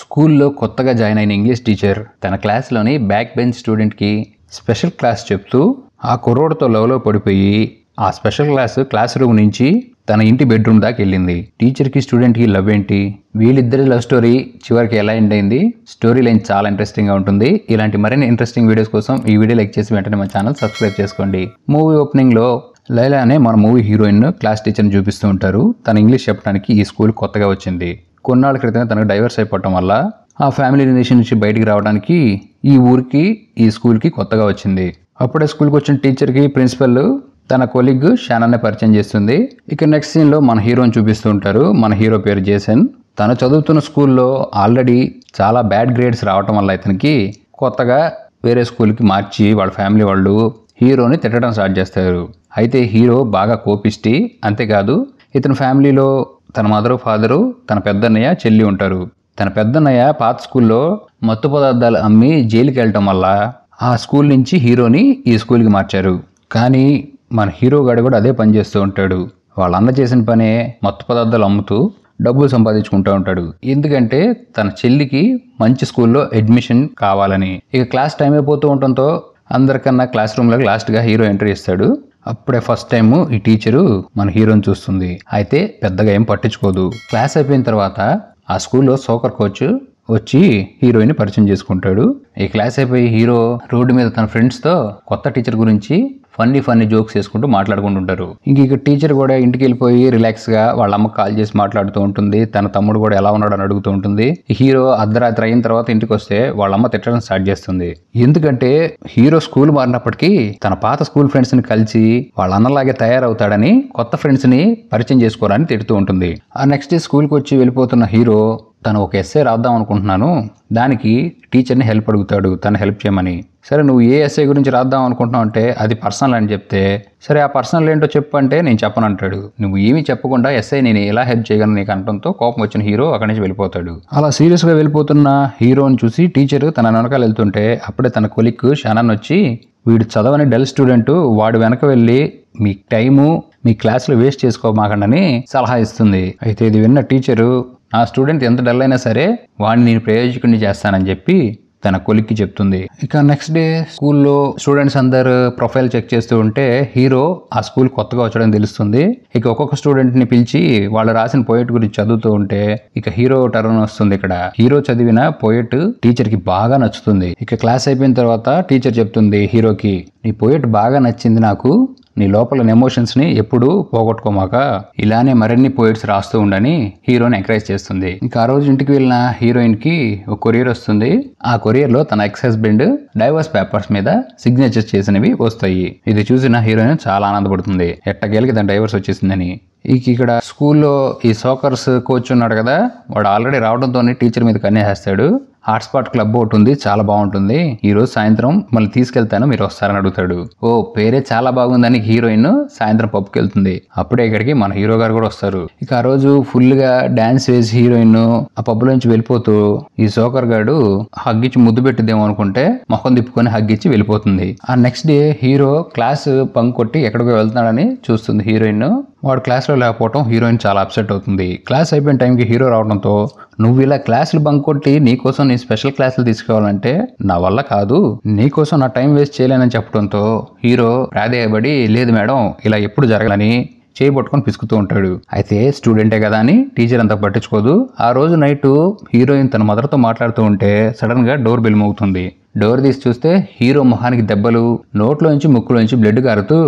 స్కూల్లో కొత్తగా జాయిన్ అయిన ఇంగ్లీష్ టీచర్ తన క్లాస్లోని బ్యాక్ బెంచ్ స్టూడెంట్కి స్పెషల్ క్లాస్ చెప్తూ ఆ కుర్రోడితో లవ్లో పడిపోయి ఆ స్పెషల్ క్లాస్ రూమ్ నుంచి తన ఇంటి బెడ్రూమ్ దాకా వెళ్ళింది. టీచర్కి స్టూడెంట్కి లవ్ ఏంటి, వీళ్ళిద్దరి లవ్ స్టోరీ చివరికి ఎలా ఎండ్ అయింది, స్టోరీ లైన్ చాలా ఇంట్రెస్టింగ్గా ఉంటుంది. ఇలాంటి మరిన్ని ఇంట్రెస్టింగ్ వీడియోస్ కోసం ఈ వీడియో లైక్ చేసి వెంటనే మా ఛానల్ సబ్స్క్రైబ్ చేసుకోండి. మూవీ ఓపెనింగ్లో లైలా అనే మన మూవీ హీరోయిన్ క్లాస్ టీచర్ని చూపిస్తూ ఉంటారు. తన ఇంగ్లీష్ చెప్పడానికి ఈ స్కూల్ కొత్తగా వచ్చింది. కొన్నాళ్ళ క్రితమే తనకు డైవర్స్ అయిపోవటం వల్ల ఆ ఫ్యామిలీ రిలేషన్ నుంచి బయటికి రావడానికి ఈ ఊరికి ఈ స్కూల్కి కొత్తగా వచ్చింది. అప్పుడే స్కూల్కి వచ్చిన టీచర్కి ప్రిన్సిపల్ తన కొలీగ్ షానాన్ని పరిచయం చేస్తుంది. ఇక నెక్స్ట్ సీన్లో మన హీరోని చూపిస్తూ ఉంటారు. మన హీరో పేరు జేసన్. తను చదువుతున్న స్కూల్లో ఆల్రెడీ చాలా బ్యాడ్ గ్రేడ్స్ రావటం వల్ల ఇతనికి కొత్తగా వేరే స్కూల్కి మార్చి వాళ్ళ ఫ్యామిలీ వాళ్ళు హీరోని తిట్టడం స్టార్ట్ చేస్తారు. అయితే హీరో బాగా కోపిష్టి. అంతేకాదు ఇతని ఫ్యామిలీలో తన మదరు ఫాదరు తన పెద్దన్నయ్య చెల్లి ఉంటారు. తన పెద్దన్నయ్య పాత స్కూల్లో మత్తు పదార్థాలు అమ్మి జైలుకి వెళ్ళటం వల్ల ఆ స్కూల్ నుంచి హీరోని ఈ స్కూల్కి మార్చారు. కానీ మన హీరో గాడు కూడా అదే పని చేస్తూ ఉంటాడు. వాళ్ళ అన్న చేసిన పనే మత్తు పదార్థాలు అమ్ముతూ డబ్బులు సంపాదించుకుంటూ ఉంటాడు. ఎందుకంటే తన చెల్లికి మంచి స్కూల్లో అడ్మిషన్ కావాలని. ఇక క్లాస్ టైం అయిపోతూ ఉండటంతో అందరికన్నా క్లాస్ రూమ్లోకి లాస్ట్గా హీరో ఎంట్రీ ఇస్తాడు. అప్పుడే ఫస్ట్ టైం ఈ టీచరు మన హీరోని చూస్తుంది. అయితే పెద్దగా ఏం పట్టించుకోదు. క్లాస్ అయిపోయిన తర్వాత ఆ స్కూల్లో సోకర్ కోచ్ వచ్చి హీరోయిన్ పరిచయం చేసుకుంటాడు. ఈ క్లాస్ అయిపోయి హీరో రోడ్డు మీద తన ఫ్రెండ్స్తో కొత్త టీచర్ గురించి ఫన్నీ జోక్స్ చేసుకుంటూ మాట్లాడుకుంటుంటారు. ఇంక టీచర్ కూడా ఇంటికి వెళ్ళిపోయి రిలాక్స్గా వాళ్ళ అమ్మకి కాల్ చేసి మాట్లాడుతూ ఉంటుంది. తన తమ్ముడు కూడా ఎలా ఉన్నాడు అని అడుగుతూ ఉంటుంది. హీరో అర్ధరాత్రి అయిన తర్వాత ఇంటికి వస్తే వాళ్ళ అమ్మ తిట్టడం స్టార్ట్ చేస్తుంది. ఎందుకంటే హీరో స్కూల్ మారినప్పటికీ తన పాత స్కూల్ ఫ్రెండ్స్ని కలిసి వాళ్ళ అన్నలాగే తయారవుతాడని కొత్త ఫ్రెండ్స్ని పరిచయం చేసుకోవాలని తిడుతూ ఉంటుంది. ఆ నెక్స్ట్ డే స్కూల్కి వచ్చి వెళ్ళిపోతున్న హీరో తను ఒక ఎస్సే రాద్దాం అనుకుంటున్నాను, దానికి టీచర్ని హెల్ప్ అడుగుతాడు, తను హెల్ప్ చేయమని. సరే నువ్వు ఏ ఎస్ఐ గురించి రాద్దాం అనుకుంటున్నావు అంటే అది పర్సనల్ అని చెప్తే, సరే ఆ పర్సనల్ ఏంటో చెప్పు అంటే నేను చెప్పను అంటాడు. నువ్వు ఏమీ చెప్పకుండా ఎస్ఐ నేను ఎలా హెల్ప్ చేయగలను నీకు అనడంతో కోపం వచ్చిన హీరో అక్కడి నుంచి వెళ్ళిపోతాడు. అలా సీరియస్గా వెళ్ళిపోతున్న హీరోని చూసి టీచర్ తన వెనకాల వెళ్తుంటే అప్పుడే తన కొలీగ్ షానాన్ వచ్చి వీడు చదవని డల్ స్టూడెంట్, వాడు వెనక వెళ్ళి మీ టైము మీ క్లాస్లో వేస్ట్ చేసుకోమాకండి సలహా ఇస్తుంది. అయితే ఇది విన్న టీచరు నా స్టూడెంట్ ఎంత డల్ అయినా సరే వాడిని నేను ప్రయోజకుడిని చేస్తానని చెప్పి తన కొలిక్కి చెప్తుంది. ఇక నెక్స్ట్ డే స్కూల్లో స్టూడెంట్స్ అందరు ప్రొఫైల్ చెక్ చేస్తూ ఉంటే హీరో ఆ స్కూల్ కొత్తగా వచ్చడం తెలుస్తుంది. ఇక ఒక్కొక్క స్టూడెంట్ని పిలిచి వాళ్ళు రాసిన పోయెట్ గురించి చదువుతూ ఉంటే ఇక హీరో టర్న్ వస్తుంది. ఇక్కడ హీరో చదివిన పోయెట్ టీచర్కి బాగా నచ్చుతుంది. ఇక క్లాస్ అయిపోయిన తర్వాత టీచర్ చెప్తుంది హీరోకి, నీ పోయెట్ బాగా నచ్చింది నాకు, నీ లోపల ఎమోషన్స్ని ఎప్పుడూ పోగొట్టుకోమాక ఇలానే మరిన్ని పోయిట్స్ రాస్తూ ఉండని హీరోని ఎంకరేజ్ చేస్తుంది. ఇంకా ఆ రోజు ఇంటికి వెళ్ళిన హీరోయిన్కి ఒక కొరియర్ వస్తుంది. ఆ కొరియర్లో తన ఎక్స్ హస్బెండ్ డైవర్స్ పేపర్స్ మీద సిగ్నేచర్ చేసినవి వస్తాయి. ఇది చూసిన హీరోయిన్ చాలా ఆనందపడుతుంది, ఎట్టకేలకి తన డైవర్స్ వచ్చేసిందని. ఇక్కడ స్కూల్లో ఈ సోకర్స్ కోచ్ ఉన్నాడు కదా, వాడు ఆల్రెడీ రావడంతో టీచర్ మీద కన్నేస్తాడు. హాట్స్పాట్ క్లబ్ ఒకటి ఉంది, చాలా బాగుంటుంది, ఈ రోజు సాయంత్రం మళ్ళీ తీసుకెళ్తాను మీరు వస్తారని అడుగుతాడు. ఓ పేరే చాలా బాగుందని హీరోయిన్ సాయంత్రం పబ్కి వెళ్తుంది. అప్పుడే ఇక్కడికి మన హీరో గారు కూడా వస్తారు. ఇక ఆ రోజు ఫుల్ గా డాన్స్ వేసి హీరోయిన్ ఆ పబ్ నుంచి వెళ్ళిపోతూ ఈ సోకర్ గాడు హగ్గిచ్చి ముద్దు పెట్టిద్దేమో అనుకుంటే మొహం తిప్పుకొని హగ్గిచ్చి వెళ్ళిపోతుంది. ఆ next day hero class bunk కొట్టి ఎక్కడికో వెళ్తున్నాడని చూస్తుంది హీరోయిన్. వాడు క్లాస్లో లేకపోవడం హీరోయిన్ చాలా అప్సెట్ అవుతుంది. క్లాస్ అయిపోయిన టైంకి హీరో రావడంతో నువ్వు ఇలా క్లాసులు బంక్ కొట్టి నీకోసం నీ స్పెషల్ క్లాసులు తీసుకోవాలంటే నా వల్ల కాదు, నీకోసం నా టైం వేస్ట్ చేయలేనని చెప్పడంతో హీరో ప్రాధేయపడి లేదు మేడం ఇలా ఎప్పుడు జరగాలని చేయబట్టుకొని పిసుకుతూ ఉంటాడు. అయితే స్టూడెంటే కదా అని టీచర్ అంతా పట్టించుకోదు. ఆ రోజు నైట్ హీరోయిన్ తన మదర్తో మాట్లాడుతూ ఉంటే సడన్ గా డోర్ బెల్ మోగుతుంది. డోర్ తీసి చూస్తే హీరో మొహానికి దెబ్బలు, నోట్లోంచి ముక్కులోంచి బ్లడ్ కారుతూ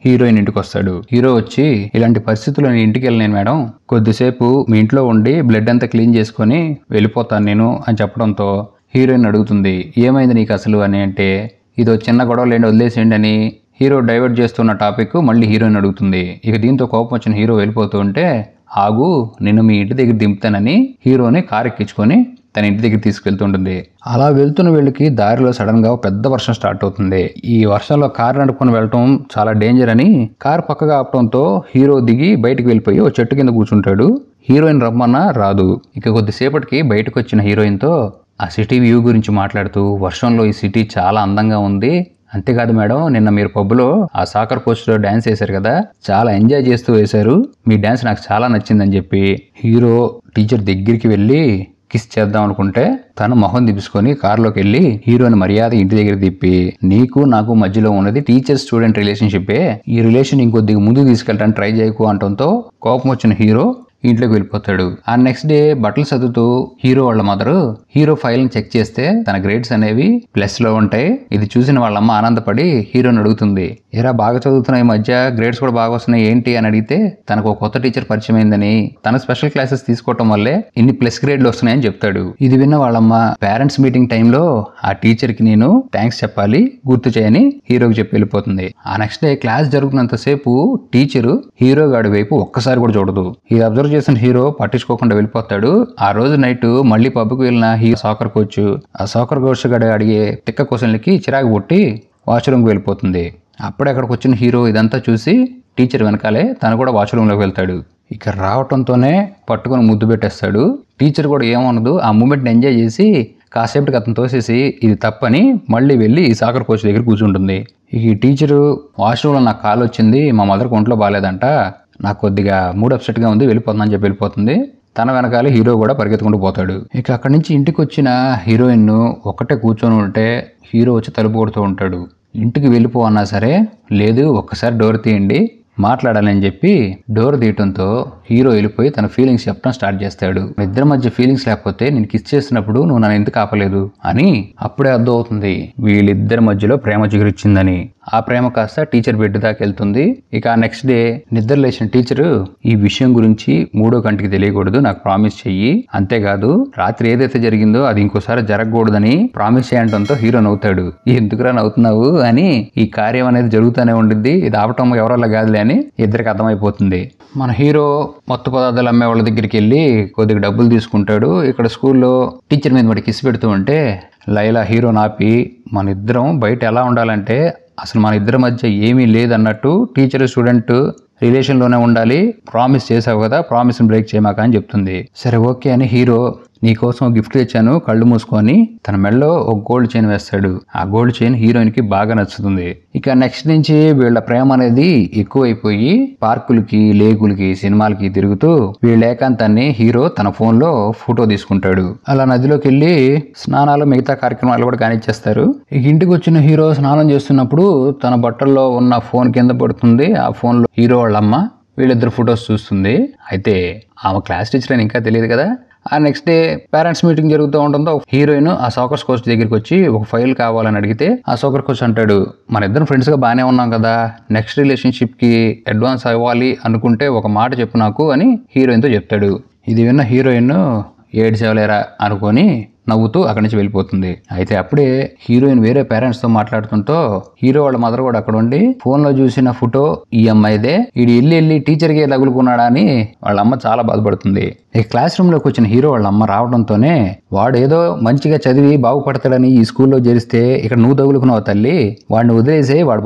హీరోయిన్ ఇంటికి వస్తాడు. హీరో వచ్చి ఇలాంటి పరిస్థితుల్లో నేను ఇంటికి వెళ్ళలేను మేడం, కొద్దిసేపు మీ ఇంట్లో ఉండి బ్లడ్ అంతా క్లీన్ చేసుకొని వెళ్ళిపోతాను నేను అని చెప్పడంతో హీరోయిన్ అడుగుతుంది ఏమైంది నీకు అసలు అని. అంటే ఇదో చిన్న గొడవ లేండి వదిలేసేయండి అని హీరో డైవర్ట్ చేస్తున్న టాపిక్ మళ్ళీ హీరోయిన్ అడుగుతుంది. ఇక దీంతో కోపం వచ్చిన హీరో వెళ్ళిపోతూ ఉంటే ఆగు నిన్ను మీ ఇంటి దగ్గర దింపుతానని హీరోని కారు ఎక్కించుకొని తన ఇంటి దగ్గర తీసుకెళ్తుంటుంది. అలా వెళ్తున్న వీళ్ళకి దారిలో సడన్ గా పెద్ద వర్షం స్టార్ట్ అవుతుంది. ఈ వర్షంలో కారు నడుపుకొని వెళ్ళటం చాలా డేంజర్ అని కారు పక్కగా ఆపడంతో హీరో దిగి బయటకు వెళ్ళిపోయి ఓ చెట్టు కింద కూర్చుంటాడు. హీరోయిన్ రమ్మన్నా రాదు. ఇక కొద్దిసేపటికి బయటకు వచ్చిన హీరోయిన్తో ఆ సిటీ వ్యూ గురించి మాట్లాడుతూ వర్షంలో ఈ సిటీ చాలా అందంగా ఉంది, అంతేకాదు మేడం నిన్న మీరు పబ్లో ఆ సాకర్ కోచ్లో డాన్స్ వేశారు కదా, చాలా ఎంజాయ్ చేస్తూ వేశారు, మీ డాన్స్ నాకు చాలా నచ్చిందని చెప్పి హీరో టీచర్ దగ్గరికి వెళ్ళి కిస్ చేద్దాం అనుకుంటే తను మొహం దిప్పుకొని కారులోకి వెళ్ళి హీరోని మర్యాద ఇంటి దగ్గర తిప్పి, నీకు నాకు మధ్యలో ఉన్నది టీచర్ స్టూడెంట్ రిలేషన్షిప్పే, ఈ రిలేషన్ ఇంకొద్దిగా ముందుకు తీసుకెళ్ళడానికి ట్రై చేయకు అంటంతో కోపం వచ్చిన హీరో ఇంట్లోకి వెళ్ళిపోతాడు. ఆ నెక్స్ట్ డే బట్టలు చదువుతూ హీరో వాళ్ళ మదర్ హీరో ఫైల్ ని చెక్ చేస్తే తన గ్రేడ్స్ అనేవి ప్లస్ లో ఉంటాయి. ఇది చూసిన వాళ్ళమ్మ ఆనందపడి హీరోని అడుగుతుంది, ఏరా బాగా చదువుతున్నా ఈ మధ్య, గ్రేడ్స్ కూడా బాగా వస్తున్నాయి ఏంటి అని అడిగితే తనకు ఒక కొత్త టీచర్ పరిచయం అయిందని, తన స్పెషల్ క్లాసెస్ తీసుకోవటం వల్లే ఇన్ని ప్లస్ గ్రేడ్లు వస్తున్నాయని చెప్తాడు. ఇది విన్న వాళ్ళమ్మ పేరెంట్స్ మీటింగ్ టైంలో ఆ టీచర్ కి నేను థ్యాంక్స్ చెప్పాలి, గుర్తు చేయని హీరోకి చెప్పి వెళ్ళిపోతుంది. ఆ నెక్స్ట్ డే క్లాస్ జరుగుతున్నంత సేపు టీచరు హీరో గాడి వైపు ఒక్కసారి కూడా చూడదు. ఇది అబ్జర్వ్ చేసిన హీరో పట్టించుకోకుండా వెళ్ళిపోతాడు. ఆ రోజు నైట్ మళ్ళీ పబ్కి వెళ్ళిన సాకర్ కోచ్ ఆ సాకర్ కోచ్ గడ అడిగే తిక్క క్వశ్చన్లకి చిరాకు పుట్టి వాష్రూమ్కి వెళ్ళిపోతుంది. అప్పుడే అక్కడికి వచ్చిన హీరో ఇదంతా చూసి టీచర్ వెనకాలే తను కూడా వాష్రూమ్లోకి వెళ్తాడు. ఇక రావటంతోనే పట్టుకొని ముద్దు పెట్టేస్తాడు. టీచర్ కూడా ఏమనదు, ఆ మూమెంట్ని ఎంజాయ్ చేసి కాసేపటికి అతను తోసేసి ఇది తప్పని మళ్ళీ వెళ్ళి ఈ సాకర్ కోచ్ దగ్గర కూర్చుంటుంది. ఈ టీచరు వాష్రూమ్లో నాకు కాల్ వచ్చింది, మా మదర్కి ఒంట్లో బాగాలేదంట, నాకు కొద్దిగా మూడ్ అప్సెట్గా ఉంది, వెళ్ళిపోతుందని చెప్పి వెళ్ళిపోతుంది. తన వెనకాల హీరో కూడా పరిగెత్తుకుంటూ పోతాడు. ఇక అక్కడి నుంచి ఇంటికి వచ్చిన హీరోయిన్ ఒక్కటే కూర్చొని ఉంటే హీరో వచ్చి తలుపు కొడుతూ ఉంటాడు. ఇంటికి వెళ్ళిపో అన్నా సరే లేదు, ఒక్కసారి డోర్ తీయండి మాట్లాడాలని చెప్పి డోర్ తీయటంతో హీరో వెళ్ళిపోయి తన ఫీలింగ్స్ చెప్పడం స్టార్ట్ చేస్తాడు. ఇద్దరి మధ్య ఫీలింగ్స్ లేకపోతే నేను కిస్ చేసినప్పుడు నువ్వు నన్ను ఎందుకు ఆపలేదు అని అప్పుడే అర్థం అవుతుంది వీళ్ళిద్దరి మధ్యలో ప్రేమ చిగురిచ్చిందని. ఆ ప్రేమ కాస్త టీచర్ బెడ్ దాకా వెళ్తుంది. ఇక నెక్స్ట్ డే నిద్ర లేచిన టీచరు ఈ విషయం గురించి మూడో కంటికి తెలియకూడదు, నాకు ప్రామిస్ చెయ్యి, అంతేకాదు రాత్రి ఏదైతే జరిగిందో అది ఇంకోసారి జరగకూడదని ప్రామిస్ చేయడంతో హీరో నవ్వుతాడు. ఎందుకురా నవ్వుతున్నావు అని, ఈ కార్యం అనేది జరుగుతూనే ఉండిద్ది, ఇది ఆపటం ఎవరల్లా కాదులే అని ఇద్దరికి అర్థమైపోతుంది. మన హీరో మత్తు పదార్థాలు అమ్మే వాళ్ళ దగ్గరికి వెళ్ళి కొద్దిగా డబ్బులు తీసుకుంటాడు. ఇక్కడ స్కూల్లో టీచర్ మీద వాడికి కిస్ పెడుతూ ఉంటే లైలా హీరో నాపి, మన ఇద్దరం బయట ఎలా ఉండాలంటే అసలు మన ఇద్దరి మధ్య ఏమీ లేదన్నట్టు టీచర్ స్టూడెంట్ రిలేషన్లోనే ఉండాలి, ప్రామిస్ చేసావు కదా, ప్రామిస్ని బ్రేక్ చేయమాక అని చెప్తుంది. సరే ఓకే అని హీరో నీకోసం గిఫ్ట్ తెచ్చాను కళ్ళు మూసుకొని తన మెడలో ఒక గోల్డ్ చైన్ వేస్తాడు. ఆ గోల్డ్ చైన్ హీరోయిన్ కి బాగా నచ్చుతుంది. ఇక నెక్స్ట్ నుంచి వీళ్ళ ప్రేమ అనేది ఎక్కువైపోయి పార్కులకి లేకులకి సినిమాలకి తిరుగుతూ వీళ్ళ ఏకాంతాన్ని హీరో తన ఫోన్ లో ఫోటో తీసుకుంటాడు. అలా నదిలోకి వెళ్ళి స్నానాలు మిగతా కార్యక్రమాలు కూడా కానిచ్చేస్తారు. ఇక ఇంటికి వచ్చిన హీరో స్నానం చేస్తున్నప్పుడు తన బట్టల్లో ఉన్న ఫోన్ కింద పడుతుంది. ఆ ఫోన్ లో హీరో వాళ్ళ అమ్మ వీళ్ళిద్దరు ఫొటోస్ చూస్తుంది. అయితే ఆమె క్లాస్ టీచర్ అని ఇంకా తెలియదు కదా. ఆ నెక్స్ట్ డే పేరెంట్స్ మీటింగ్ జరుగుతూ ఉండడంతో హీరోయిన్ ఆ సాకర్ కోచ్ దగ్గరికి వచ్చి ఒక ఫైల్ కావాలని అడిగితే ఆ సాకర్ కోచ్ అంటాడు, మన ఇద్దరు ఫ్రెండ్స్ గా బాగానే ఉన్నాం కదా, నెక్స్ట్ రిలేషన్షిప్ కి అడ్వాన్స్ అవ్వాలి అనుకుంటే ఒక మాట చెప్పు నాకు అని హీరోయిన్ తో చెప్తాడు. ఇది విన్న హీరోయిన్ ఏడ్చేవలేరా అనుకొని నవ్వుతూ అక్కడి నుంచి వెళ్ళిపోతుంది. అయితే అప్పుడే హీరోయిన్ వేరే పేరెంట్స్ తో మాట్లాడుతుంటో హీరో వాళ్ళ మదర్ కూడా అక్కడ ఉండి ఫోన్ లో చూసిన ఫోటో ఈ అమ్మాయిదే, ఈడు వెళ్ళి టీచర్ కి తగులుకున్నాడా అని వాళ్ళ అమ్మ చాలా బాధపడుతుంది. ఈ క్లాస్ రూమ్ లోకి వచ్చిన హీరో వాళ్ళ అమ్మ రావడంతోనే వాడు ఏదో మంచిగా చదివి బాగుపడతాడని ఈ స్కూల్లో చేరిస్తే ఇక్కడ నువ్వు తగులుకున్నావు తల్లి, వాడిని వదిలేసి వాడు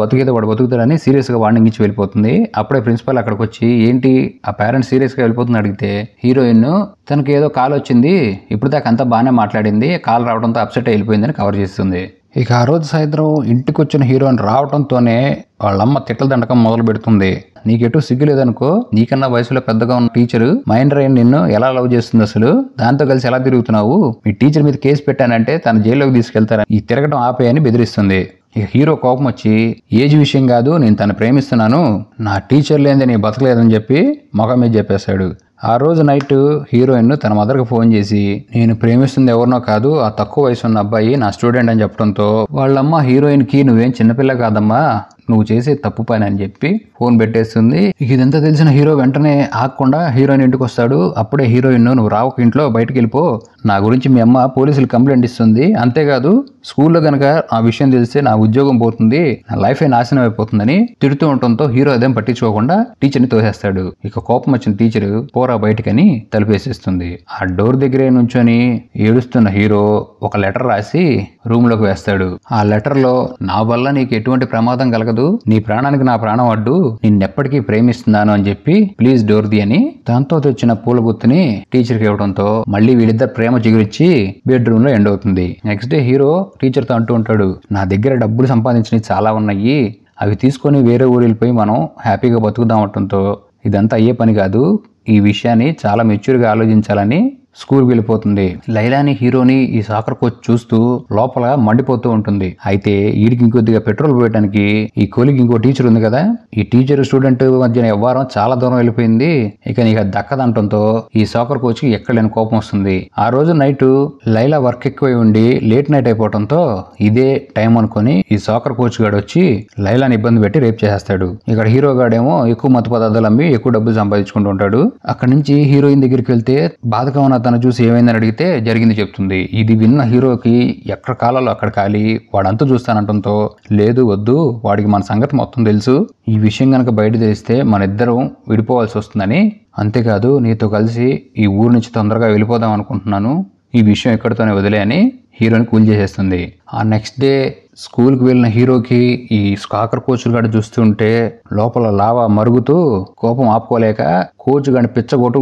బతుకుతాడని సీరియస్ గా వార్నింగ్ ఇచ్చి వెళ్ళిపోతుంది. అప్పుడే ప్రిన్సిపల్ అక్కడికి వచ్చి ఏంటి ఆ పేరెంట్స్ సీరియస్ గా వెళ్ళిపోతుంది అడిగితే హీరోయిన్ తనకి ఏదో కాల్ వచ్చింది, ఇప్పుడు దాకా అంతా బాగానే మాట్లాడింది, కాల్ రావడంతో అప్సెట్ అయిపోయిందని కవర్ చేస్తుంది. ఇక ఆ రోజు సాయంత్రం ఇంటికి వచ్చిన హీరోయిన్ రావడంతోనే వాళ్ళమ్మ తిట్ల దండకం మొదలు పెడుతుంది. నీకెటు సిగ్గు లేదనుకో, నీకన్నా వయసులో పెద్దగా ఉన్న టీచరు మైండర్ అయిన నిన్ను ఎలా లవ్ చేస్తుంది, అసలు దాంతో కలిసి ఎలా తిరుగుతున్నావు, మీ టీచర్ మీద కేసు పెట్టానంటే తన జైల్లోకి తీసుకెళ్తారని ఈ తిరగడం ఆపేయని బెదిరిస్తుంది. ఇక హీరో కోపం వచ్చి ఏజ్ విషయం కాదు, నేను తను ప్రేమిస్తున్నాను, నా టీచర్ లేనిదే నీ బతకలేదని చెప్పి మొఖం మీద చెప్పేశాడు. ఆ రోజు నైట్ హీరోయిన్ తన మదర్కి ఫోన్ చేసి నేను ప్రేమిస్తుంది ఎవరినో కాదు, ఆ తక్కువ వయసు ఉన్న అబ్బాయి నా స్టూడెంట్ అని చెప్పడంతో వాళ్ళమ్మ హీరోయిన్ కి నువ్వేం చిన్నపిల్ల కాదమ్మా, నువ్వు చేసే తప్పు పని అని చెప్పి ఫోన్ పెట్టేస్తుంది. ఇదంతా తెలిసిన హీరో వెంటనే ఆగకుండా హీరోయిన్ ఇంటికి వస్తాడు. అప్పుడే హీరోయిన్ నువ్వు రావుకు ఇంట్లో బయటకు వెళ్ళిపో, నా గురించి మీ అమ్మ పోలీసులు కంప్లైంట్ ఇస్తుంది, అంతేకాదు స్కూల్లో కనుక ఆ విషయం తెలిస్తే నా ఉద్యోగం పోతుంది, నా లైఫ్ నాశనం అయిపోతుందని తిడుతూ ఉండటంతో హీరో అదేం పట్టించుకోకుండా టీచర్ని తోసేస్తాడు. ఇక కోపం వచ్చిన టీచర్ పోరా బయటకని తలుపేసేస్తుంది. ఆ డోర్ దగ్గరే నుంచొని ఏడుస్తున్న హీరో ఒక లెటర్ రాసి రూమ్ లోకి వేస్తాడు. ఆ లెటర్ లో నా వల్ల నీకు ఎటువంటి ప్రమాదం కలగదు, నీ ప్రాణానికి నా ప్రాణం అడ్డు, నిన్నెప్పటికీ ప్రేమిస్తున్నాను అని చెప్పి ప్లీజ్ డోర్ ది అని దాంతో తెచ్చిన పూల గుత్తుని టీచర్కి ఇవ్వడంతో మళ్ళీ వీళ్ళిద్దరు ప్రేమ చిగురించి బెడ్రూమ్ లో ఎండ్ అవుతుంది. నెక్స్ట్ డే హీరో టీచర్ తో అంటూ ఉంటాడు, నా దగ్గర డబ్బులు సంపాదించినవి చాలా ఉన్నాయి, అవి తీసుకొని వేరే ఊరు వెళ్ళిపోయి మనం హ్యాపీగా బతుకుదాం అనటంతో ఇదంతా అయ్యే పని కాదు, ఈ విషయాన్ని చాలా మెచ్యూర్గా ఆలోచించాలని స్కూల్కి వెళ్ళిపోతుంది. లైలాని హీరోని ఈ సాకర్ కోచ్ చూస్తూ లోపల మండిపోతూ ఉంటుంది. అయితే వీడికి ఇంకొద్దిగా పెట్రోల్ పోయడానికి ఈ కోలికి ఇంకో టీచర్ ఉంది కదా, ఈ టీచర్ స్టూడెంట్ మధ్య వ్యవహారం చాలా దూరం వెళ్ళిపోయింది. ఇక నీకు అది దక్కదంటంతో ఈ సాకర్ కోచ్ కి ఎక్కడలేని కోపం వస్తుంది. ఆ రోజు నైట్ లైలా వర్క్ ఎక్కువై ఉండి లేట్ నైట్ అయిపోవడంతో ఇదే టైం అనుకుని ఈ సాకర్ కోచ్ గాడు వచ్చి లైలాని ఇబ్బంది పెట్టి రేప్ చేసేస్తాడు. ఇక్కడ హీరో గాడేమో ఎక్కువ మత్తు పదార్థాలు అమ్మి ఎక్కువ డబ్బులు సంపాదించుకుంటూ ఉంటాడు. అక్కడి నుంచి హీరోయిన్ దగ్గరికి వెళ్తే బాధగా ఉన్న తను చూసి ఏమైందని అడిగితే జరిగింది చెప్తుంది. ఇది విన్న హీరోకి ఎక్కడ కాలాలో అక్కడ కాలి వాడంతా చూస్తానంటంతో లేదు వద్దు, వాడికి మన సంగతి మొత్తం తెలుసు, ఈ విషయం కనుక బయట తెలిస్తే మన ఇద్దరం విడిపోవాల్సి వస్తుందని, అంతేకాదు నీతో కలిసి ఈ ఊరు నుంచి తొందరగా వెళ్ళిపోదాం అనుకుంటున్నాను, ఈ విషయం ఎక్కడితోనే వదిలే అని హీరోని కూల్ చేసేస్తుంది. ఆ నెక్స్ట్ డే స్కూల్కి వెళ్ళిన హీరోకి ఈ సాకర్ కోచ్ గాడు చూస్తుంటే లోపల లావా మరుగుతూ కోపం ఆపుకోలేక కోచ్ గాడిని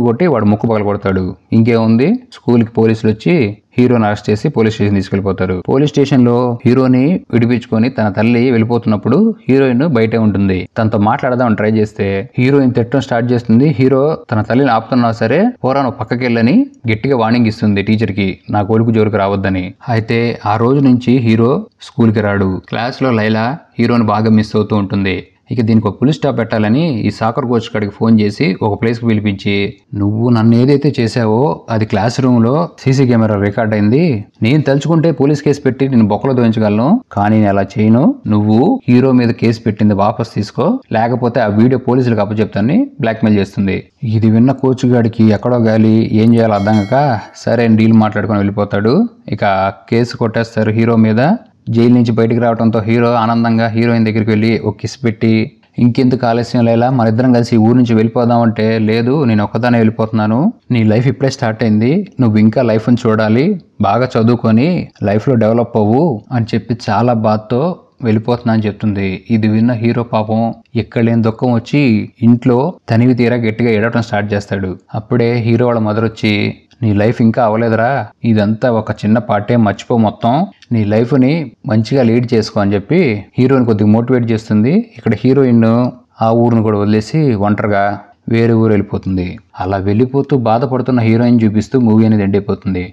కొట్టి వాడు ముక్కు పగల కొడతాడు. ఇంకేముంది, స్కూల్కి పోలీసులు వచ్చి హీరోని అరెస్ట్ చేసి పోలీస్ స్టేషన్ తీసుకెళ్లిపోతారు. పోలీస్ స్టేషన్ లో హీరోని విడిపించుకొని తన తల్లి వెళ్ళిపోతున్నప్పుడు హీరోయిన్ బయటే ఉంటుంది. తనతో మాట్లాడదామని ట్రై చేస్తే హీరోయిన్ తిట్టడం స్టార్ట్ చేస్తుంది. హీరో తన తల్లిని ఆపుతున్నా సరే పోరా నువ్వు పక్కకి వెళ్ళని గట్టిగా వార్నింగ్ ఇస్తుంది టీచర్ కి, నా కొడుకు జోలికి రావద్దని. అయితే ఆ రోజు నుంచి హీరో స్కూల్ కి రాడు. క్లాస్ లో లైలా హీరోని బాగా మిస్ అవుతూ ఉంటుంది. ఇక దీనికి ఒక పులి స్టాప్ పెట్టాలని ఈ సాకర్ కోచ్ కాడికి ఫోన్ చేసి ఒక ప్లేస్కి పిలిపించి, నువ్వు నన్ను ఏదైతే చేసావో అది క్లాస్ రూమ్లో సీసీ కెమెరా రికార్డ్ అయింది, నేను తలుచుకుంటే పోలీస్ కేసు పెట్టి నేను బొక్కలో దోయించగలను, కానీ నేను అలా చేయను, నువ్వు హీరో మీద కేసు పెట్టింది వాపస్ తీసుకో, లేకపోతే ఆ వీడియో పోలీసులకు అప్పచెప్తానని బ్లాక్మెయిల్ చేస్తుంది. ఇది విన్న కోచ్ గాడికి ఎక్కడో గాలి ఏం చేయాలో అర్థం కాక సరే డీల్ మాట్లాడుకొని వెళ్ళిపోతాడు. ఇక కేసు కొట్టేస్తారు హీరో మీద. జైలు నుంచి బయటికి రావడంతో హీరో ఆనందంగా హీరోయిన్ దగ్గరికి వెళ్ళి ఒక కిస్ పెట్టి, ఇంకెందుకు ఆలస్యం లేలా మన ఇద్దరం కలిసి ఊరు నుంచి వెళ్ళిపోదామంటే, లేదు నేను ఒక్కదానే వెళ్ళిపోతున్నాను, నీ లైఫ్ ఇప్పుడే స్టార్ట్ అయింది, నువ్వు ఇంకా లైఫ్ని చూడాలి, బాగా చదువుకొని లైఫ్లో డెవలప్ అవ్వు అని చెప్పి చాలా బాధతో వెళ్ళిపోతున్నా అని చెప్తుంది. ఇది విన్న హీరో పాపం ఎక్కడలేని దుఃఖం వచ్చి ఇంట్లో తనివి తీరా గట్టిగా ఏడవడం స్టార్ట్ చేస్తాడు. అప్పుడే హీరో వాళ్ళ మదర్ వచ్చి, నీ లైఫ్ ఇంకా అవ్వలేదురా, ఇదంతా ఒక చిన్న పార్టే, మర్చిపో మొత్తం, నీ లైఫ్ని మంచిగా లీడ్ చేసుకో అని చెప్పి హీరోని కొద్దిగా మోటివేట్ చేస్తుంది. ఇక్కడ హీరోయిన్ ఆ ఊరిని కూడా వదిలేసి ఒంటరిగా వేరే ఊరు వెళ్ళిపోతుంది. అలా వెళ్ళిపోతూ బాధపడుతున్న హీరోయిన్ చూపిస్తూ మూవీ అనేది ఎండ్ అయిపోతుంది.